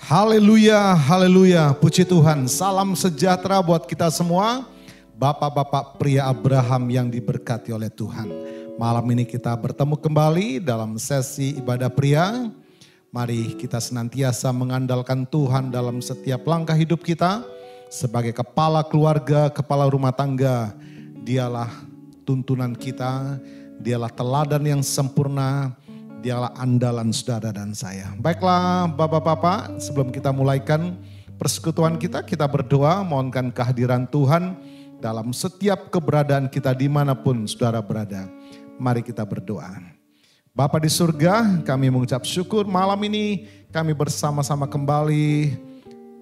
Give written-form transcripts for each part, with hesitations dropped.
Haleluya, haleluya, puji Tuhan. Salam sejahtera buat kita semua. Bapak-bapak pria Abraham yang diberkati oleh Tuhan. Malam ini kita bertemu kembali dalam sesi ibadah pria. Mari kita senantiasa mengandalkan Tuhan dalam setiap langkah hidup kita. Sebagai kepala keluarga, kepala rumah tangga, Dialah tuntunan kita, Dialah teladan yang sempurna, Dialah andalan saudara dan saya. Baiklah bapak-bapak, sebelum kita mulaikan persekutuan kita berdoa mohonkan kehadiran Tuhan dalam setiap keberadaan kita dimanapun saudara berada. Mari kita berdoa. Bapa di surga, kami mengucap syukur malam ini kami bersama-sama kembali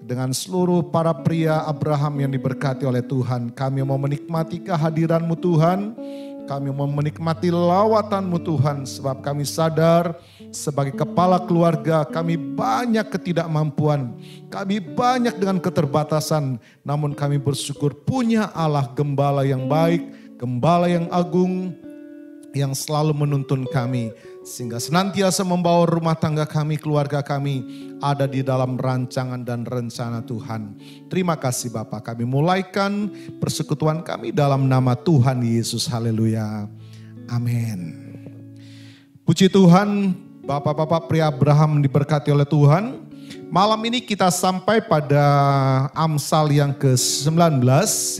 dengan seluruh para pria Abraham yang diberkati oleh Tuhan. Kami mau menikmati kehadiran-Mu Tuhan. Kami mau menikmati lawatan-Mu Tuhan. Sebab kami sadar sebagai kepala keluarga kami banyak ketidakmampuan. Kami banyak dengan keterbatasan. Namun kami bersyukur punya Allah gembala yang baik, gembala yang agung, yang selalu menuntun kami. Sehingga senantiasa membawa rumah tangga kami, keluarga kami ada di dalam rancangan dan rencana Tuhan. Terima kasih Bapak, kami mulaikan persekutuan kami dalam nama Tuhan Yesus. Haleluya. Amin. Puji Tuhan, Bapak-bapak pria Abraham diberkati oleh Tuhan. Malam ini kita sampai pada Amsal yang ke-19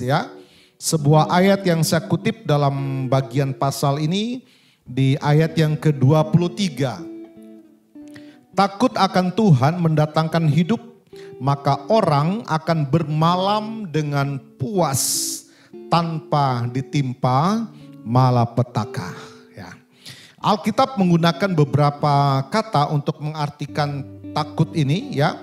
ya. Sebuah ayat yang saya kutip dalam bagian pasal ini di ayat yang ke-23. Takut akan Tuhan mendatangkan hidup, maka orang akan bermalam dengan puas tanpa ditimpa malapetaka. Ya. Alkitab menggunakan beberapa kata untuk mengartikan takut ini ya.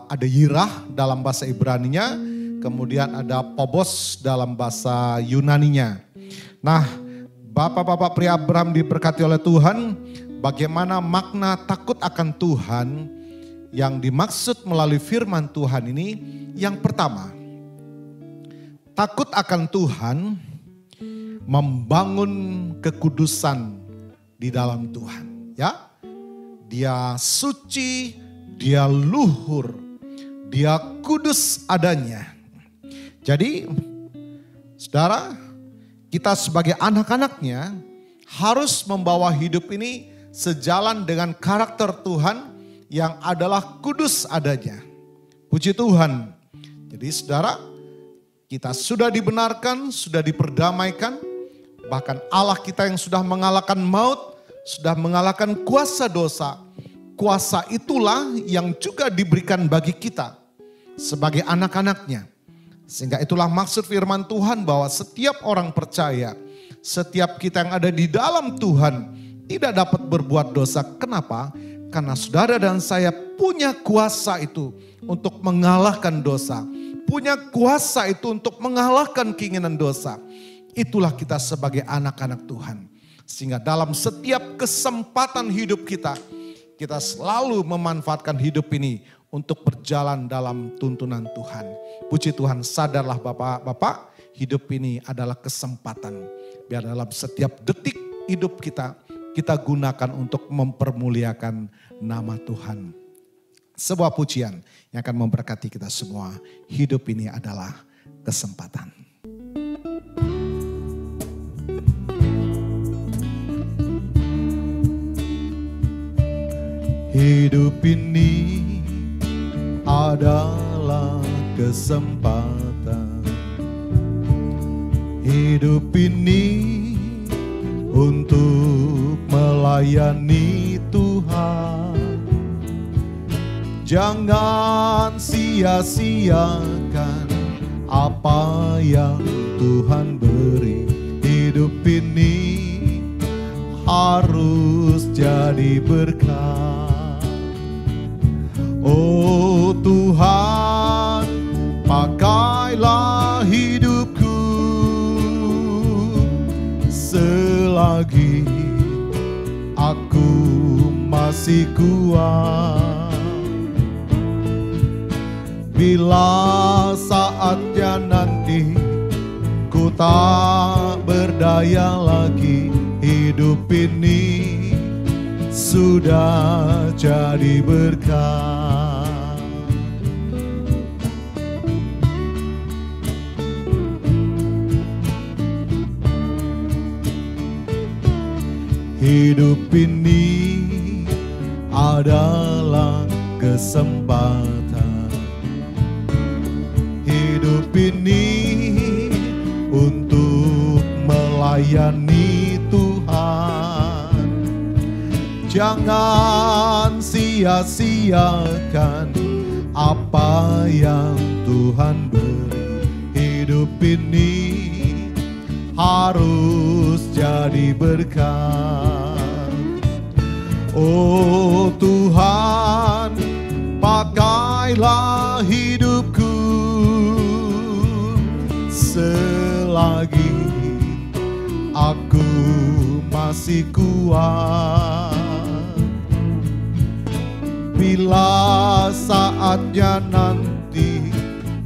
Ada yirah dalam bahasa Ibraninya, kemudian ada phobos dalam bahasa Yunaninya. Nah, Bapak-bapak pria Abraham diberkati oleh Tuhan, bagaimana makna takut akan Tuhan yang dimaksud melalui firman Tuhan ini? Yang pertama, takut akan Tuhan membangun kekudusan di dalam Tuhan. Ya, Dia suci, Dia luhur, Dia kudus adanya. Jadi, saudara, kita sebagai anak-anaknya harus membawa hidup ini sejalan dengan karakter Tuhan yang adalah kudus adanya. Puji Tuhan. Jadi saudara, kita sudah dibenarkan, sudah diperdamaikan. Bahkan Allah kita yang sudah mengalahkan maut, sudah mengalahkan kuasa dosa. Kuasa itulah yang juga diberikan bagi kita sebagai anak-anaknya. Sehingga itulah maksud firman Tuhan bahwa setiap orang percaya, setiap kita yang ada di dalam Tuhan tidak dapat berbuat dosa. Kenapa? Karena saudara dan saya punya kuasa itu untuk mengalahkan dosa. Punya kuasa itu untuk mengalahkan keinginan dosa. Itulah kita sebagai anak-anak Tuhan. Sehingga dalam setiap kesempatan hidup kita, kita selalu memanfaatkan hidup ini untuk berjalan dalam tuntunan Tuhan. Puji Tuhan, sadarlah Bapak-bapak, hidup ini adalah kesempatan. Biar dalam setiap detik hidup kita, kita gunakan untuk mempermuliakan nama Tuhan. Sebuah pujian yang akan memberkati kita semua. Hidup ini adalah kesempatan. Hidup ini adalah kesempatan. Hidup ini untuk melayani Tuhan. Jangan sia-siakan apa yang Tuhan beri. Hidup ini harus jadi berkat. Oh Tuhan, pakailah hidupku selagi aku masih kuat. Bila saatnya nanti ku tak berdaya lagi, hidup ini sudah jadi berkat. Hidup ini adalah kesempatan. Hidup ini untuk melayani Tuhan. Jangan sia-siakan apa yang Tuhan beri. Hidup ini harus jadi berkat. Oh Tuhan, pakailah hidupku selagi aku masih kuat. Bila saatnya nanti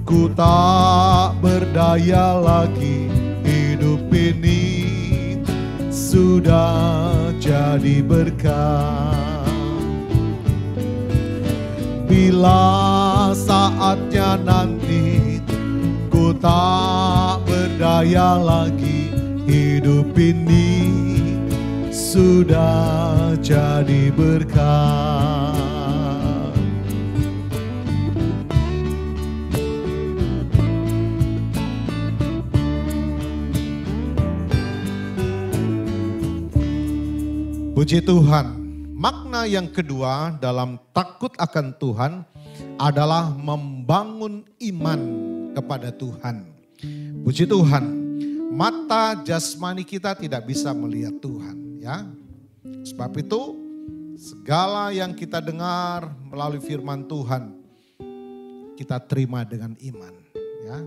ku tak berdaya lagi, hidup ini sudah jadi berkat. Bila saatnya nanti ku tak berdaya lagi, hidup ini sudah jadi berkat. Puji Tuhan, makna yang kedua dalam takut akan Tuhan adalah membangun iman kepada Tuhan. Puji Tuhan, mata jasmani kita tidak bisa melihat Tuhan, ya. Sebab itu segala yang kita dengar melalui firman Tuhan kita terima dengan iman, ya.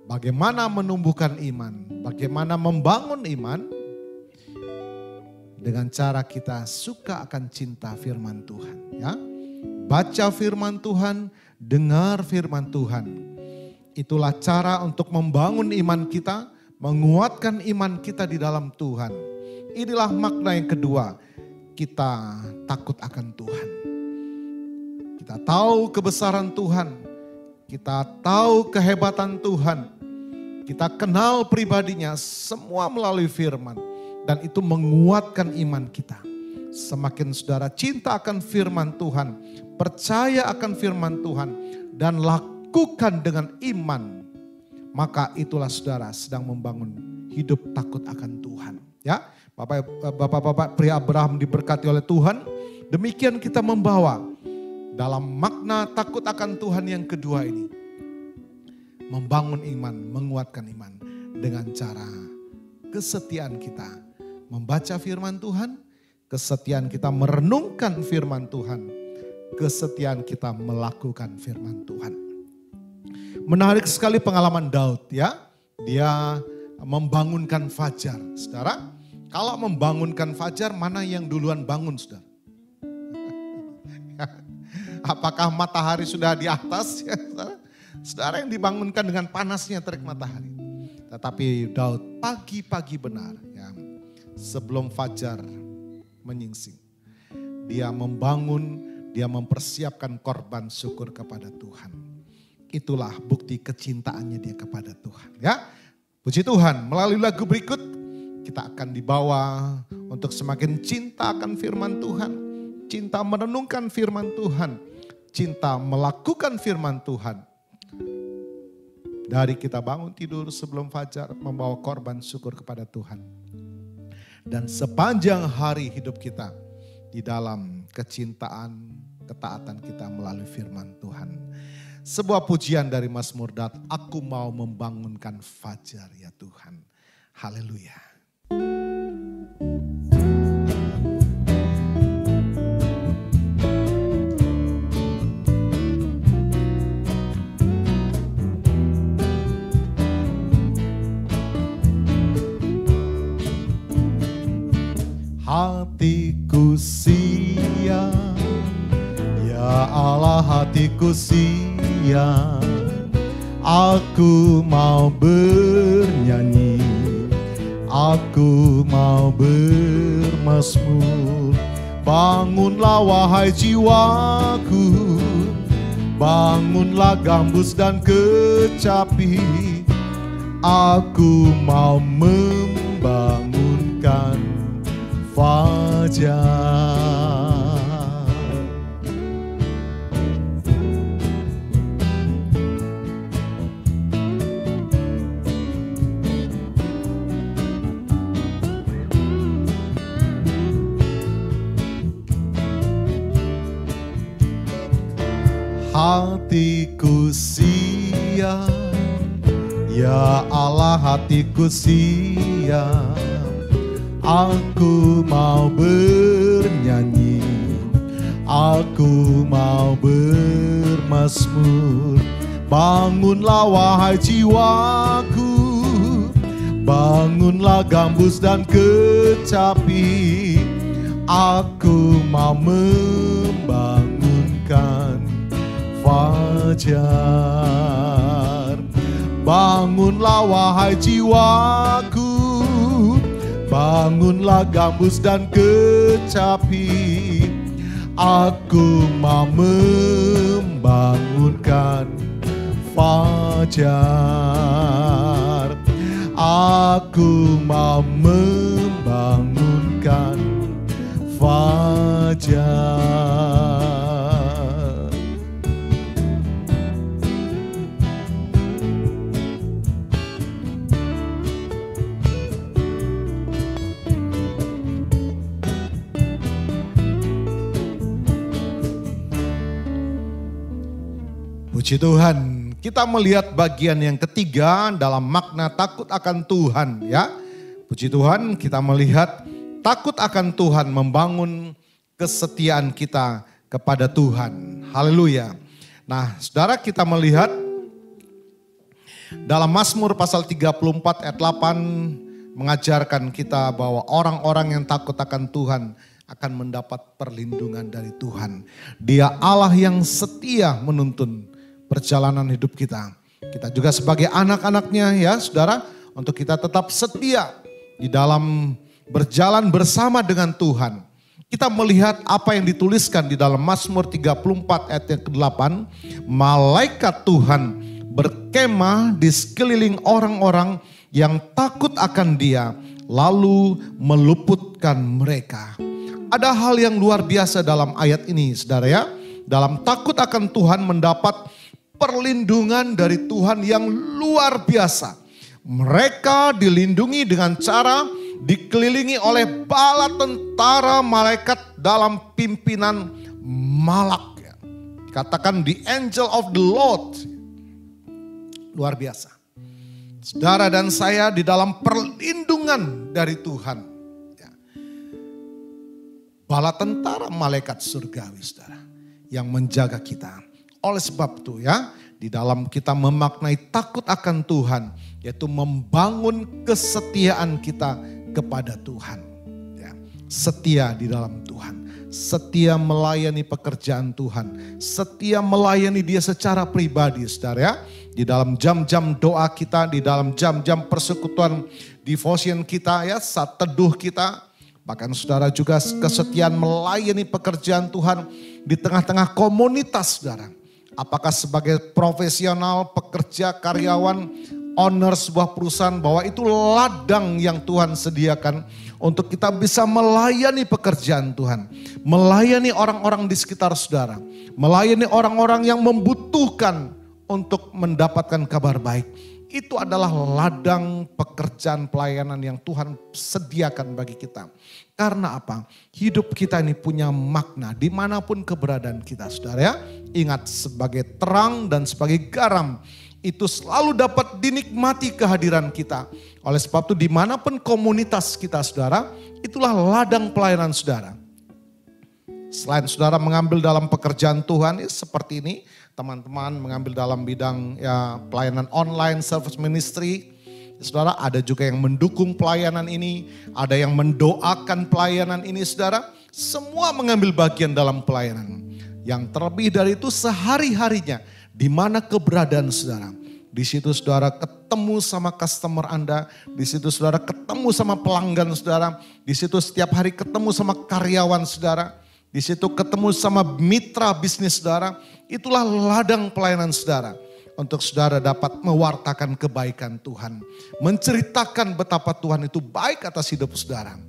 Bagaimana menumbuhkan iman, bagaimana membangun iman? Dengan cara kita suka akan cinta firman Tuhan, ya. Baca firman Tuhan, dengar firman Tuhan. Itulah cara untuk membangun iman kita, menguatkan iman kita di dalam Tuhan. Inilah makna yang kedua, kita takut akan Tuhan. Kita tahu kebesaran Tuhan, kita tahu kehebatan Tuhan, kita kenal pribadinya, semua melalui firman. Dan itu menguatkan iman kita. Semakin saudara cinta akan firman Tuhan, percaya akan firman Tuhan, dan lakukan dengan iman, maka itulah saudara sedang membangun hidup takut akan Tuhan. Ya, Bapak-bapak pria Abraham diberkati oleh Tuhan. Demikian kita membawa dalam makna takut akan Tuhan yang kedua ini. Membangun iman, menguatkan iman dengan cara kesetiaan kita membaca firman Tuhan, kesetiaan kita merenungkan firman Tuhan, kesetiaan kita melakukan firman Tuhan. Menarik sekali pengalaman Daud, ya. Dia membangunkan fajar. Saudara, kalau membangunkan fajar, mana yang duluan bangun, saudara? Apakah matahari sudah di atas, ya, saudara? Saudara yang dibangunkan dengan panasnya terik matahari. Tetapi Daud pagi-pagi benar, ya. Sebelum fajar menyingsing, dia membangun, dia mempersiapkan korban syukur kepada Tuhan. Itulah bukti kecintaannya dia kepada Tuhan, ya. Puji Tuhan, melalui lagu berikut kita akan dibawa untuk semakin cinta akan firman Tuhan, cinta merenungkan firman Tuhan, cinta melakukan firman Tuhan. Dari kita bangun tidur sebelum fajar membawa korban syukur kepada Tuhan. Dan sepanjang hari hidup kita di dalam kecintaan, ketaatan kita melalui firman Tuhan. Sebuah pujian dari Mazmur Daud, aku mau membangunkan fajar ya Tuhan. Haleluya. Hatiku siap, ya Allah hatiku siap, aku mau bernyanyi, aku mau bermazmur. Bangunlah wahai jiwaku, bangunlah gambus dan kecapi, aku mau membangunkan fajar. Hatiku siap, ya Allah hatiku siap. Aku mau bernyanyi, aku mau bermazmur. Bangunlah wahai jiwaku, bangunlah gambus dan kecapi. Aku mau membangunkan fajar. Bangunlah wahai jiwaku, bangunlah gambus dan kecapi. Aku mau membangunkan fajar. Aku mau membangunkan fajar. Puji Tuhan, kita melihat bagian yang ketiga dalam makna takut akan Tuhan ya. Puji Tuhan, kita melihat takut akan Tuhan membangun kesetiaan kita kepada Tuhan. Haleluya. Nah, saudara, kita melihat dalam Mazmur pasal 34 ayat 8 mengajarkan kita bahwa orang-orang yang takut akan Tuhan akan mendapat perlindungan dari Tuhan. Dia Allah yang setia menuntun perjalanan hidup kita. Kita juga sebagai anak-anaknya ya saudara, untuk kita tetap setia di dalam berjalan bersama dengan Tuhan. Kita melihat apa yang dituliskan di dalam Mazmur 34 ayat yang ke-8. Malaikat Tuhan berkemah di sekeliling orang-orang yang takut akan Dia, lalu meluputkan mereka. Ada hal yang luar biasa dalam ayat ini saudara ya. Dalam takut akan Tuhan mendapat perlindungan dari Tuhan yang luar biasa. Mereka dilindungi dengan cara dikelilingi oleh bala tentara malaikat dalam pimpinan malak. Katakan the angel of the Lord. Luar biasa. Saudara dan saya di dalam perlindungan dari Tuhan. Bala tentara malaikat surgawi saudara yang menjaga kita. Oleh sebab itu ya, di dalam kita memaknai takut akan Tuhan, yaitu membangun kesetiaan kita kepada Tuhan. Ya, setia di dalam Tuhan, setia melayani pekerjaan Tuhan, setia melayani Dia secara pribadi saudara ya. Di dalam jam-jam doa kita, di dalam jam-jam persekutuan devotion kita ya, saat teduh kita. Bahkan saudara juga kesetiaan melayani pekerjaan Tuhan di tengah-tengah komunitas saudara. Apakah sebagai profesional, pekerja, karyawan, owner sebuah perusahaan, bahwa itu ladang yang Tuhan sediakan untuk kita bisa melayani pekerjaan Tuhan. Melayani orang-orang di sekitar saudara. Melayani orang-orang yang membutuhkan untuk mendapatkan kabar baik. Itu adalah ladang pekerjaan pelayanan yang Tuhan sediakan bagi kita. Karena apa? Hidup kita ini punya makna dimanapun keberadaan kita saudara ya. Ingat, sebagai terang dan sebagai garam itu selalu dapat dinikmati kehadiran kita. Oleh sebab itu dimanapun komunitas kita saudara, itulah ladang pelayanan saudara. Selain saudara mengambil dalam pekerjaan Tuhan seperti ini, teman-teman mengambil dalam bidang ya pelayanan online, service ministry. Saudara, ada juga yang mendukung pelayanan ini, ada yang mendoakan pelayanan ini saudara. Semua mengambil bagian dalam pelayanan. Yang terlebih dari itu sehari-harinya, di mana keberadaan saudara. Di situ saudara ketemu sama customer Anda, di situ saudara ketemu sama pelanggan saudara, di situ setiap hari ketemu sama karyawan saudara, di situ ketemu sama mitra bisnis saudara. Itulah ladang pelayanan saudara. Untuk saudara dapat mewartakan kebaikan Tuhan. Menceritakan betapa Tuhan itu baik atas hidup saudara.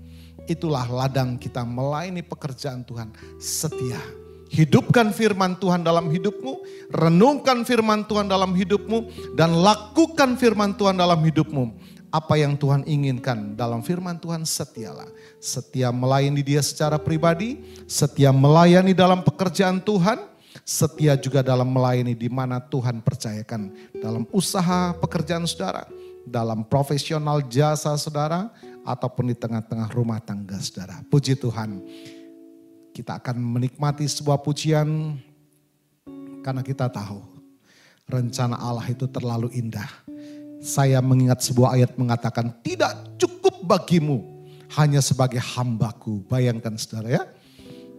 Itulah ladang kita melayani pekerjaan Tuhan, setia. Hidupkan firman Tuhan dalam hidupmu, renungkan firman Tuhan dalam hidupmu, dan lakukan firman Tuhan dalam hidupmu. Apa yang Tuhan inginkan dalam firman Tuhan, setialah. Setia melayani Dia secara pribadi, setia melayani dalam pekerjaan Tuhan, setia juga dalam melayani di mana Tuhan percayakan. Dalam usaha pekerjaan saudara, dalam profesional jasa saudara, ataupun di tengah-tengah rumah tangga saudara. Puji Tuhan. Kita akan menikmati sebuah pujian karena kita tahu rencana Allah itu terlalu indah. Saya mengingat sebuah ayat mengatakan, tidak cukup bagimu hanya sebagai hambaku. Bayangkan saudara ya,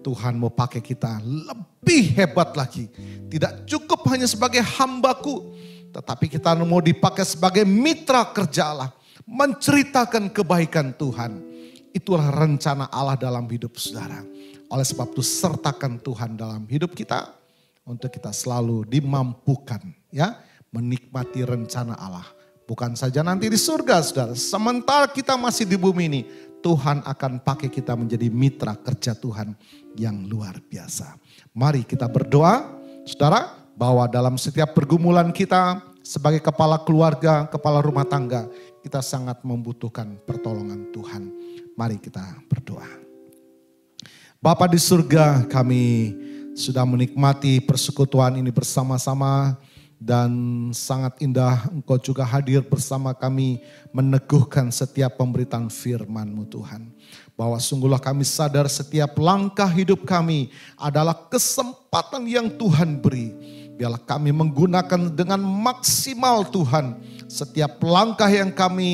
Tuhan mau pakai kita lebih hebat lagi. Tidak cukup hanya sebagai hambaku, tetapi kita mau dipakai sebagai mitra kerja Allah. Menceritakan kebaikan Tuhan. Itulah rencana Allah dalam hidup saudara. Oleh sebab itu sertakan Tuhan dalam hidup kita untuk kita selalu dimampukan ya menikmati rencana Allah. Bukan saja nanti di surga saudara, sementara kita masih di bumi ini, Tuhan akan pakai kita menjadi mitra kerja Tuhan yang luar biasa. Mari kita berdoa saudara, bahwa dalam setiap pergumulan kita sebagai kepala keluarga, kepala rumah tangga, kita sangat membutuhkan pertolongan Tuhan. Mari kita berdoa. Bapa di surga, kami sudah menikmati persekutuan ini bersama-sama dan sangat indah Engkau juga hadir bersama kami meneguhkan setiap pemberitaan firman-Mu Tuhan. Bahwa sungguhlah kami sadar setiap langkah hidup kami adalah kesempatan yang Tuhan beri. Biarlah kami menggunakan dengan maksimal Tuhan. Setiap langkah yang kami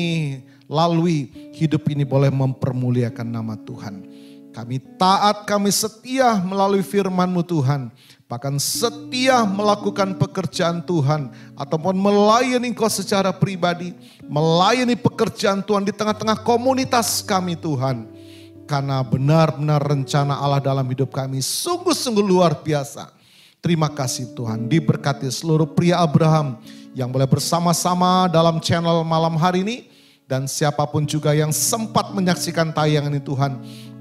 lalui, hidup ini boleh mempermuliakan nama Tuhan. Kami taat, kami setia melalui firman-Mu Tuhan. Bahkan setia melakukan pekerjaan Tuhan. Ataupun melayani Engkau secara pribadi. Melayani pekerjaan Tuhan di tengah-tengah komunitas kami Tuhan. Karena benar-benar rencana Allah dalam hidup kami sungguh-sungguh luar biasa. Terima kasih Tuhan. Diberkati seluruh pria Abraham yang boleh bersama-sama dalam channel malam hari ini. Dan siapapun juga yang sempat menyaksikan tayangan ini Tuhan.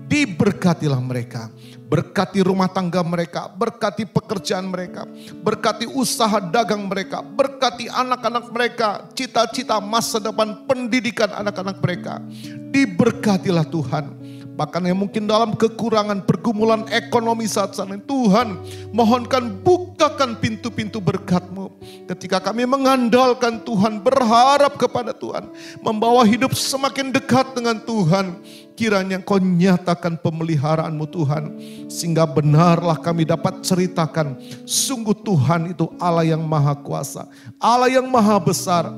Diberkatilah mereka, berkati rumah tangga mereka, berkati pekerjaan mereka, berkati usaha dagang mereka, berkati anak-anak mereka, cita-cita masa depan pendidikan anak-anak mereka. Diberkatilah Tuhan. Bahkan yang mungkin dalam kekurangan pergumulan ekonomi saat ini, Tuhan mohonkan bukakan pintu-pintu berkat-Mu. Ketika kami mengandalkan Tuhan, berharap kepada Tuhan, membawa hidup semakin dekat dengan Tuhan. Kiranya Kau nyatakan pemeliharaan-Mu Tuhan, sehingga benarlah kami dapat ceritakan, sungguh Tuhan itu Allah yang maha kuasa, Allah yang maha besar.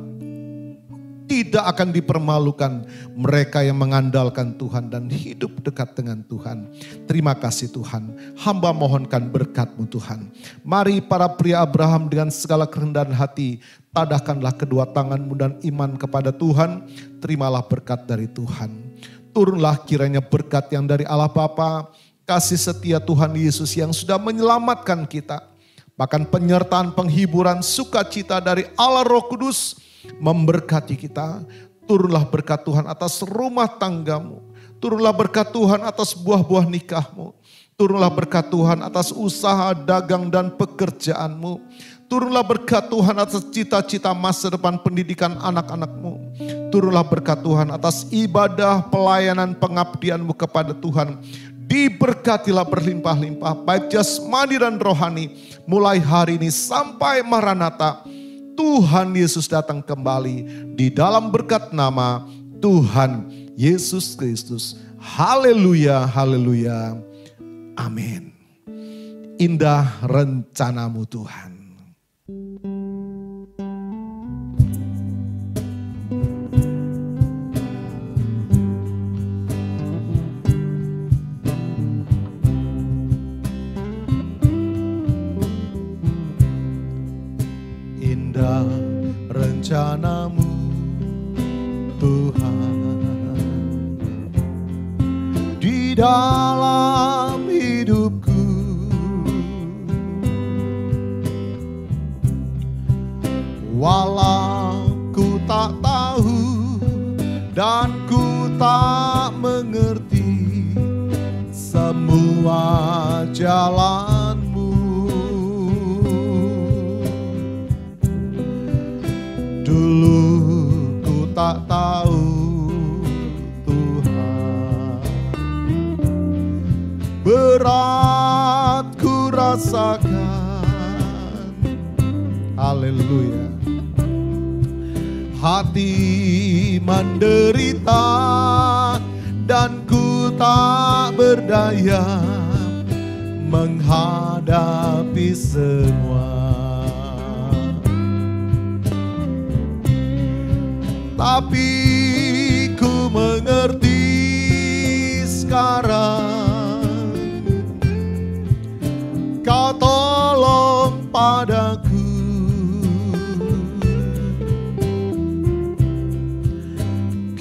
Tidak akan dipermalukan mereka yang mengandalkan Tuhan dan hidup dekat dengan Tuhan. Terima kasih Tuhan. Hamba mohonkan berkat-Mu Tuhan. Mari para pria Abraham dengan segala kerendahan hati, tadahkanlah kedua tangan-Mu dan iman kepada Tuhan. Terimalah berkat dari Tuhan. Turunlah kiranya berkat yang dari Allah Bapa, kasih setia Tuhan Yesus yang sudah menyelamatkan kita. Bahkan penyertaan, penghiburan, sukacita dari Allah Roh Kudus memberkati kita. Turunlah berkat Tuhan atas rumah tanggamu. Turunlah berkat Tuhan atas buah-buah nikahmu. Turunlah berkat Tuhan atas usaha, dagang dan pekerjaanmu. Turunlah berkat Tuhan atas cita-cita masa depan pendidikan anak-anakmu. Turunlah berkat Tuhan atas ibadah, pelayanan, pengabdianmu kepada Tuhan. Diberkatilah berlimpah-limpah baik jasmani dan rohani. Mulai hari ini sampai Maranatha. Tuhan Yesus datang kembali di dalam berkat nama Tuhan Yesus Kristus. Haleluya, haleluya. Amin. Indah rencana-Mu Tuhan. Indah rencana-Mu Tuhan di dalam hidupku. Walau ku tak tahu dan ku tak mengerti, semua jalanmu. Dulu ku tak tahu Tuhan, berat ku rasakan. Haleluya. Hati menderita dan ku tak berdaya menghadapi semua. Tapi ku mengerti sekarang, Kau tolong padaku.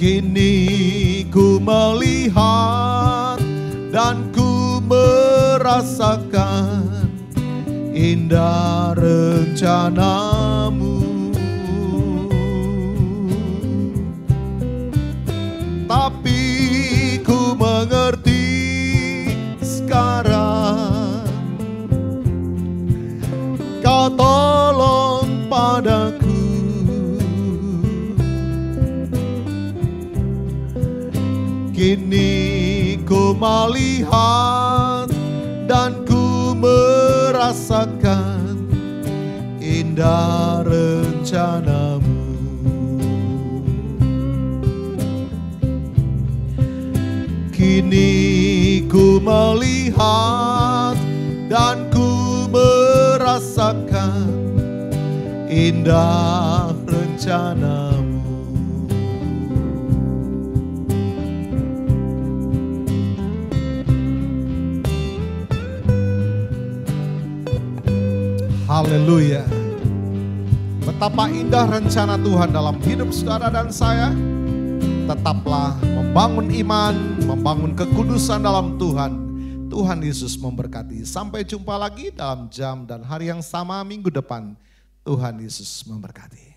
Kini ku melihat dan ku merasakan indah rencanamu. Tapi ku mengerti sekarang, Kau tolong padaku. Kini ku melihat dan ku merasakan indah rencanamu. Kini ku melihat dan ku merasakan indah rencanamu. Haleluya. Betapa indah rencana Tuhan dalam hidup saudara dan saya. Tetaplah membangun iman, membangun kekudusan dalam Tuhan. Tuhan Yesus memberkati. Sampai jumpa lagi dalam jam dan hari yang sama minggu depan. Tuhan Yesus memberkati.